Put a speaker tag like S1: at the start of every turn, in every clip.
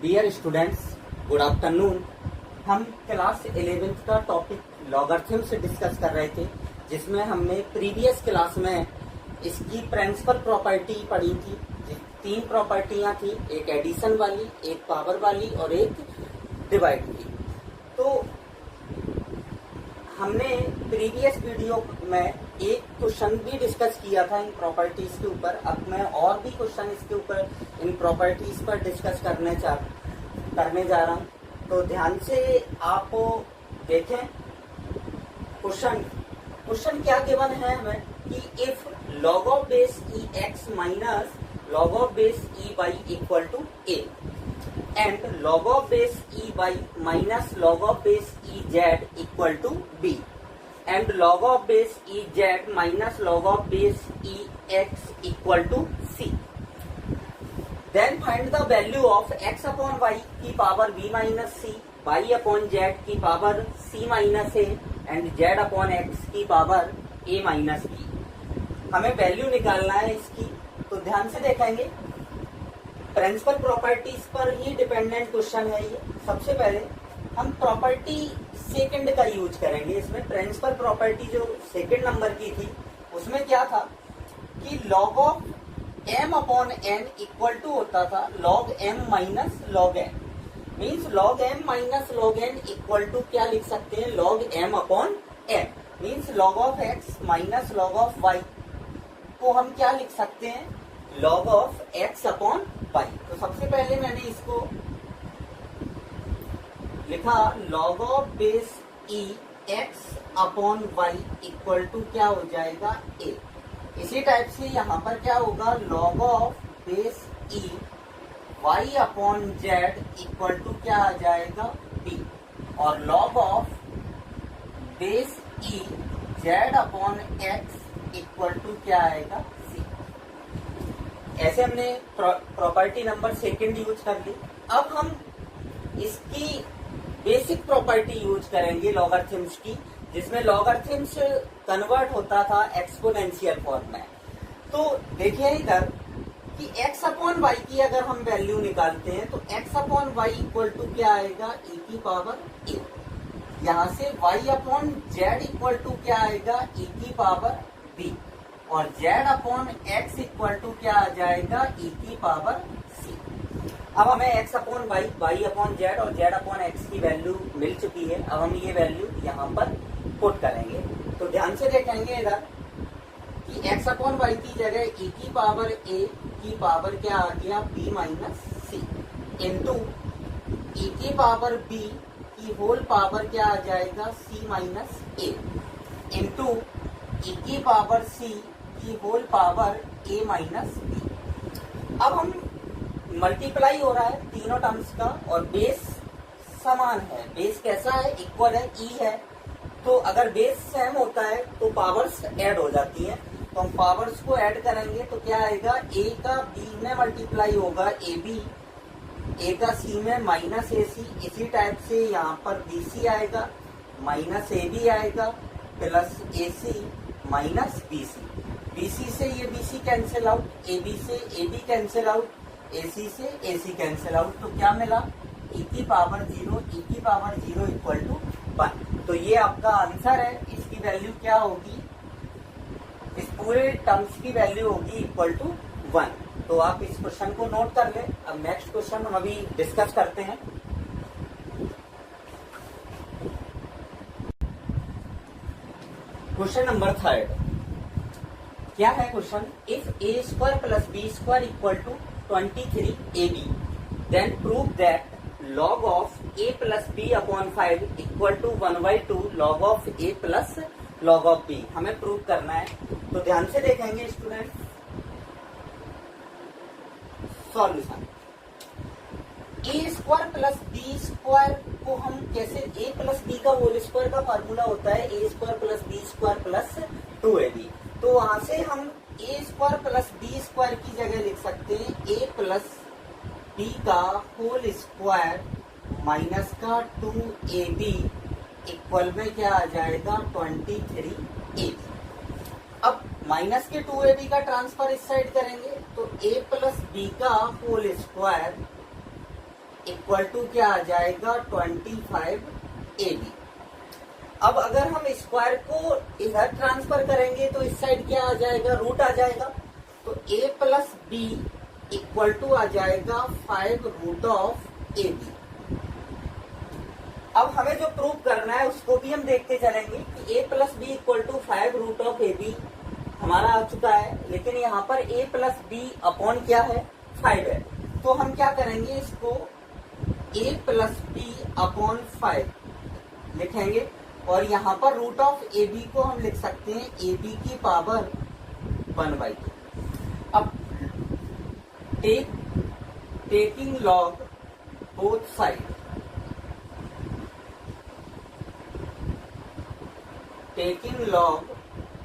S1: Dear students, good afternoon. हम class 11th का topic logarithms discuss कर रहे थे, जिसमें हमने प्रीवियस क्लास में इसकी प्रिंसिपल प्रॉपर्टी पढ़ी थी। तीन प्रॉपर्टियां थी, एक एडिशन वाली, एक पावर वाली और एक डिवाइड की। तो हमने प्रीवियस वीडियो में एक क्वेश्चन भी डिस्कस किया था इन प्रॉपर्टीज के ऊपर। अब मैं और भी क्वेश्चन इसके ऊपर इन प्रॉपर्टीज पर डिस्कस करने जा रहा हूं। तो ध्यान से आप देखें। क्वेश्चन क्या गिवन है हमें कि if log of base E X minus log of base E Y equal to A and log of base ey minus log of base ez equal to b and log of base ez minus log of base ex equal to c. Then find the value of x upon y की power b minus c, y upon z की power c minus a and z upon x की power a minus b. हमें value निकालना है इसकी, तो ध्यान से देखेंगे। प्रिंसिपल प्रॉपर्टीज पर ही डिपेंडेंट क्वेश्चन है ये। सबसे पहले हम प्रॉपर्टी सेकंड का यूज करेंगे। इसमें प्रिंसिपल प्रॉपर्टी जो सेकंड नंबर की थी, उसमें क्या था कि log of m upon n equal to होता था log m minus log n। Means log m minus log n equal to क्या लिख सकते हैं, log m upon n। Means log of x minus log of y को हम क्या लिख सकते हैं, log of x upon y। तो सबसे पहले मैंने इसको लिखा log of base e x upon y equal to क्या हो जाएगा a। इसी टाइप से यहाँ पर क्या होगा, log of base e y upon z equal to क्या आ जाएगा b और log of base e z upon x equal to क्या आएगा c। ऐसे हमने प्रॉपर्टी नंबर सेकंड यूज कर ली। अब हम इसकी बेसिक प्रॉपर्टी यूज करेंगे लॉगरिथम्स की, जिसमें लॉगरिथम्स कन्वर्ट होता था एक्सपोनेंशियल फॉर्म में। तो देखिए इधर कि x अपॉन y की अगर हम वैल्यू निकालते हैं तो x upon y equal to क्या आएगा, e की पावर a। यहाँ से y upon z equal to क्या आएगा, e की पावर b और z upon X equal to क्या आ जाएगा, e की पावर c। अब हमें x upon y, y upon z और z अपॉन x की वैल्यू मिल चुकी है। अब हम ये वैल्यू यहाँ पर पुट करेंगे। तो ध्यान से देखेंगे इधर कि x अपॉन y की जगह e की पावर a की पावर क्या आ गया, b minus C into e की पावर b की होल पावर क्या आ जाएगा, c minus a into e की पावर c की whole power a minus b। अब हम मल्टीप्लाई हो रहा है तीनों टर्म्स का और बेस समान है। बेस कैसा है, इक्वल है, e है। तो अगर बेस सेम होता है तो पावर्स ऐड हो जाती हैं। तो हम पावर्स को ऐड करेंगे तो क्या आएगा, a का b में मल्टीप्लाई होगा ab, a का c में माइनस ac। इसी टाइप से यहाँ पर bc आएगा, माइनस ab आएगा, plus ac minus bc। BC से ये BC कैंसिल आउट, AB से AB कैंसिल आउट, AC से AC कैंसिल आउट। तो क्या मिला, e की पावर 0, e की पावर 0 इक्वल टू 1। तो ये आपका आंसर है। इसकी वैल्यू क्या होगी, इस पूरे टर्म्स की वैल्यू होगी इक्वल टू 1। तो आप इस क्वेश्चन को नोट कर ले। अब नेक्स्ट क्वेश्चन हम अभी डिस्कस करते हैं। क्वेश्चन नंबर 3 क्या है question, if a square plus b square equal to 23ab then prove that log of a plus b upon 5 equal to 1/2 log of a plus log of b। हमें prove करना है। तो ध्यान से देखेंगे student solution. a square plus b square को हम कैसे, a प्लस b का होल स्क्वायर का फार्मूला होता है a square plus b square plus 2ab। तो वहां से हम a square plus b square की जगह लिख सकते हैं a प्लस b का होल स्क्वायर माइनस का 2ab इक्वल में क्या आ जाएगा, 23ab। अब माइनस के 2ab का ट्रांसफर इस साइड करेंगे तो a प्लस b का होल स्क्वायर इक्वल टू क्या आ जाएगा 25 AB। अब अगर हम स्क्वायर को इधर ट्रांसफर करेंगे तो इस साइड क्या आ जाएगा, रूट आ जाएगा। तो a plus B equal to आ जाएगा 5 रूट ऑफ AB। अब हमें जो प्रूव करना है उसको भी हम देखते चलेंगे कि a plus B equal to 5 root of AB हमारा आ चुका है, लेकिन यहाँ पर a प्लस बी अपॉन क्या है, 5 है। तो हम क्या करेंगे, इसको a प्लस बी अपॉन 5 लिखेंगे और यहाँ पर रूट ऑफ AB को हम लिख सकते हैं AB की पावर 1/2। अब taking log both side, taking log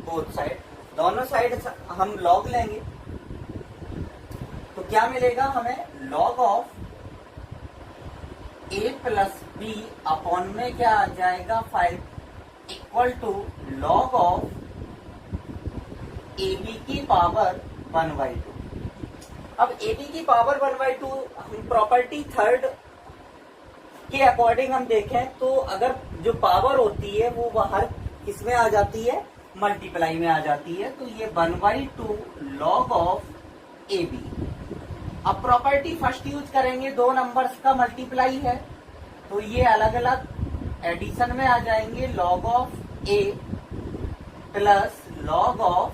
S1: both side, दोनों साइड हम लॉग लेंगे तो क्या मिलेगा हमें, log of a plus B upon में क्या आ जाएगा 5 equal to log of AB की पावर 1/2। अब AB की पावर 1/2 हम प्रॉपर्टी थर्ड के अकॉर्डिंग हम देखें तो अगर जो पावर होती है वो बाहर किसमें आ जाती है, मल्टीप्लाई में आ जाती है। तो ये 1/2 लॉग ऑफ AB। अब प्रॉपर्टी फर्स्ट यूज करेंगे, दो नंबर्स का मल्टीप्लाई है तो ये अलग अलग एडिशन में आ जाएंगे, log of A plus log of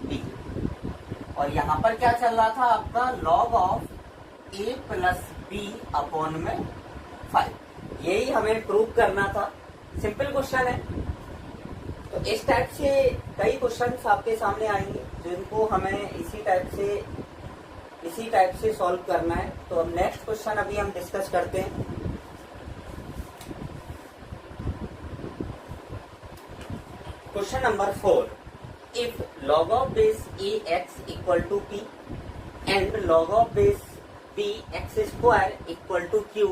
S1: B। और यहाँ पर क्या चल रहा था आपका, log of A plus B upon में 5। यही हमें प्रूव करना था, सिंपल क्वेश्चन है। तो इस टाइप से कई क्वेश्चंस आपके सामने आएंगे जिनको हमें इसी टाइप से सॉल्व करना है। तो अब नेक्स्ट क्वेश्चन अभी हम डिस्कस करते हैं। Question number 4, if log of base ax equal to p and log of base b x square equal to q,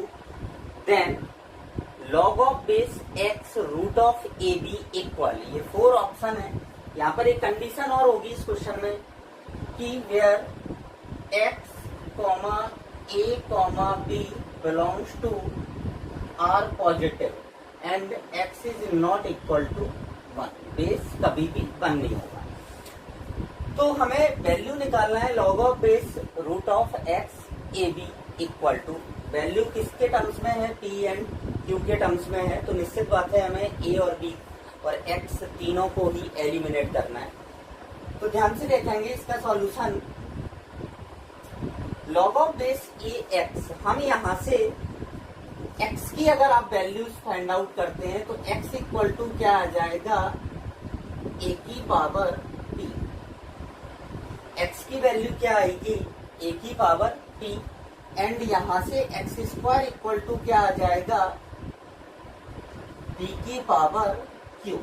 S1: then log of base x root of AB equal, ये 4 option है। यहाँ पर एक condition और होगी इस question में कि where x, a, b belongs to R positive and x is not equal to 1, base कभी भी 1 नहीं होगा। तो हमें वैल्यू निकालना है log of base root of x AB equal to, value किसके टर्म्स में है, p एंड q के टर्म्स में है। तो निश्चित बात है हमें a और b और x तीनों को ही एलिमिनेट करना है। तो ध्यान से देखेंगे इसका solution, log of base ax, हम यहाँ से x की अगर आप वैल्यूज फाइंड आउट करते हैं तो x इक्वल टू क्या आ जाएगा, a की पावर p। x की वैल्यू क्या आएगी, a की पावर p एंड यहाँ से एक्स स्क्वायर इक्वल टू क्या आ जाएगा, b की पावर q।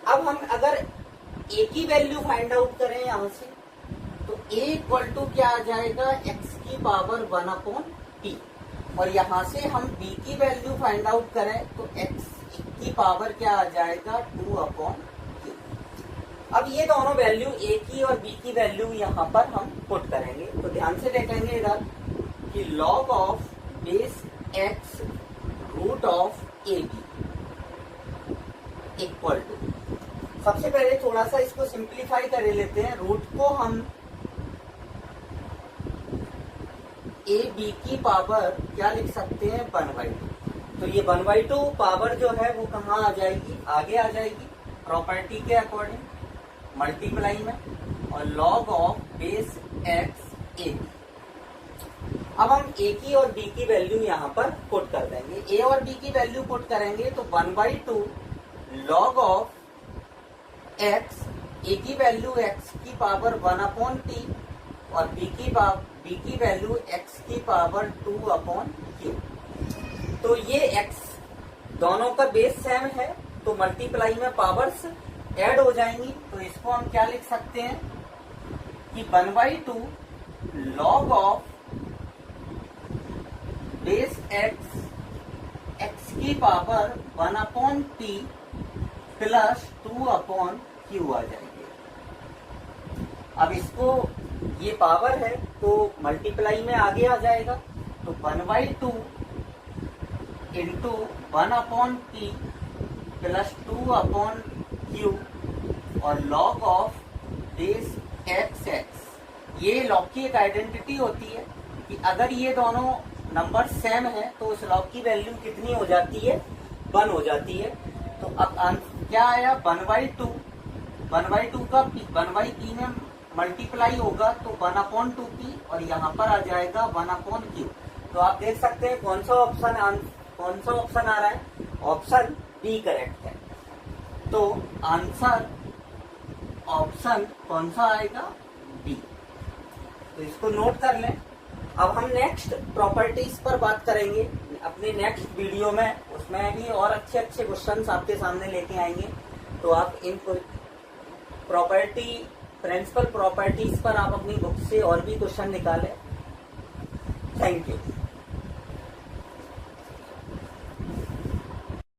S1: अब हम अगर a की वैल्यू फाइंड आउट करें यहाँ से तो a इक्वल टू क्या आ जाएगा, x की पावर 1/p और यहाँ से हम b की वैल्यू फाइंड आउट करें तो x की पावर क्या आ जाएगा, 2/q। अब ये दोनों वैल्यू a की और b की वैल्यू यहाँ पर हम पुट करेंगे। तो ध्यान से देखेंगे इधर कि log of base x root of AB equal to, सबसे पहले थोड़ा सा इसको सिंप्लीफाई कर लेते हैं। रूट को हम AB की पावर क्या लिख सकते हैं, 1/2। तो ये 1/2 पावर जो है वो कहाँ आ जाएगी, आगे आ जाएगी प्रॉपर्टी के अकॉर्डिंग मल्टीप्लाई में, और log of base x AB। अब हम a की और b की वैल्यू यहाँ पर पुट कर देंगे। a और b की वैल्यू पुट करेंगे तो 1/2 log ऑफ x, a की वैल्यू x की पावर 1/p और b की वैल्यू x की पावर 2/q। तो ये x दोनों का बेस सेम है तो मल्टीप्लाई में पावर्स ऐड हो जाएंगी। तो इसको हम क्या लिख सकते हैं कि 1/2 log ऑफ बेस x की पावर 1/p प्लस 2/q आ जाएगी। अब इसको, ये पावर है तो मल्टीप्लाई में आगे आ जाएगा तो 1/2 इंटू 1/p प्लस 2/q और log ऑफ बेस x ये लॉग की एक आइडेंटिटी होती है कि अगर ये दोनों नंबर सेम है तो उस लॉग की वैल्यू कितनी हो जाती है, 1 हो जाती है। तो अब क्या आया, 1/2 का 1/p में मल्टीप्लाई होगा तो 1/2p और यहाँ पर आ जाएगा 1/q। तो आप देख सकते हैं कौन सा ऑप्शन आ रहा है, ऑप्शन बी करेक्ट है। तो आंसर ऑप्शन कौन सा आएगा, बी। तो इसको नोट कर लें। अब हम नेक्स्ट प्रॉपर्टीज पर बात करेंगे अपने नेक्स्ट वीडियो में, उसमें भी और अच्छे अच्छे क्वेश्चंस आपके सामने लेके आएंगे। तो आप इन प्रिंसिपल प्रॉपर्टीज पर आप अपनी बुक से और भी क्वेश्चन निकालें। Thank you.